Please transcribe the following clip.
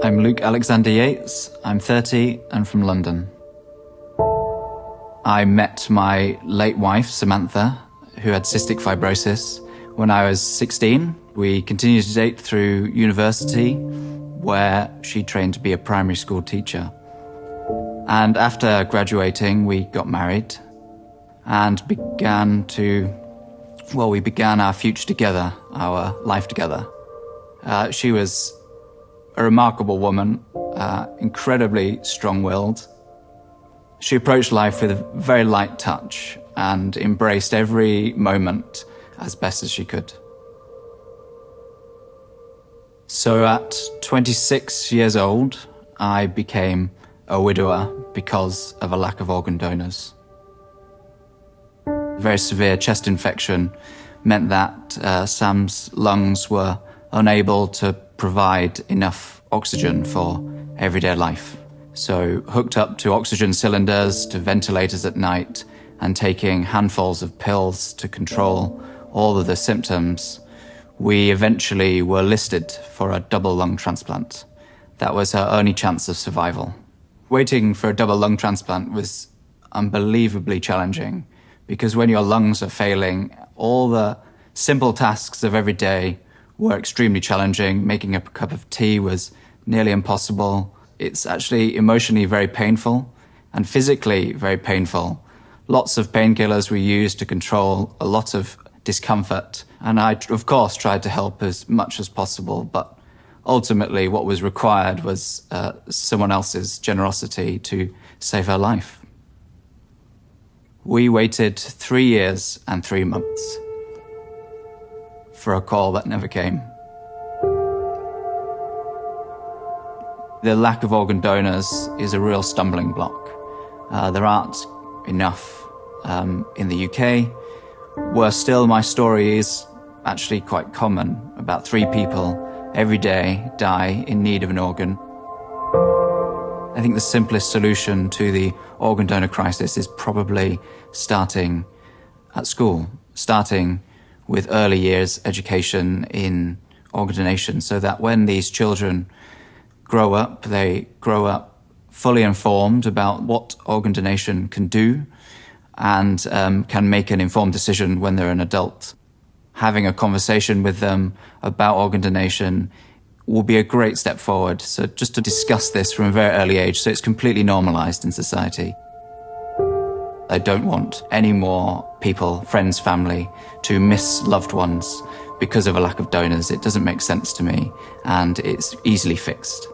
I'm Luke Alexander Yates. I'm 30 and from London. I met my late wife, Samantha, who had cystic fibrosis, when I was 16. We continued to date through university, where she trained to be a primary school teacher. And after graduating, we got married and began our future together, our life together. She was a remarkable woman, incredibly strong-willed. She approached life with a very light touch and embraced every moment as best as she could. So at 26 years old, I became a widower because of a lack of organ donors. A very severe chest infection meant that Sam's lungs were unable to provide enough oxygen for everyday life. So hooked up to oxygen cylinders, to ventilators at night, and taking handfuls of pills to control all of the symptoms, we eventually were listed for a double lung transplant. That was her only chance of survival. Waiting for a double lung transplant was unbelievably challenging because when your lungs are failing, all the simple tasks of every day were extremely challenging. Making a cup of tea was nearly impossible. It's actually emotionally very painful and physically very painful. Lots of painkillers were used to control a lot of discomfort. And I, of course, tried to help as much as possible, but ultimately what was required was someone else's generosity to save her life. We waited 3 years and 3 months for a call that never came. The lack of organ donors is a real stumbling block. There aren't enough in the UK. Worse still, my story is actually quite common. About 3 people every day die in need of an organ. I think the simplest solution to the organ donor crisis is probably starting at school, starting with early years education in organ donation, so that when these children grow up, they grow up fully informed about what organ donation can do and can make an informed decision when they're an adult. Having a conversation with them about organ donation will be a great step forward. So just to discuss this from a very early age, so it's completely normalized in society. I don't want any more people, friends, family, to miss loved ones because of a lack of donors. It doesn't make sense to me, and it's easily fixed.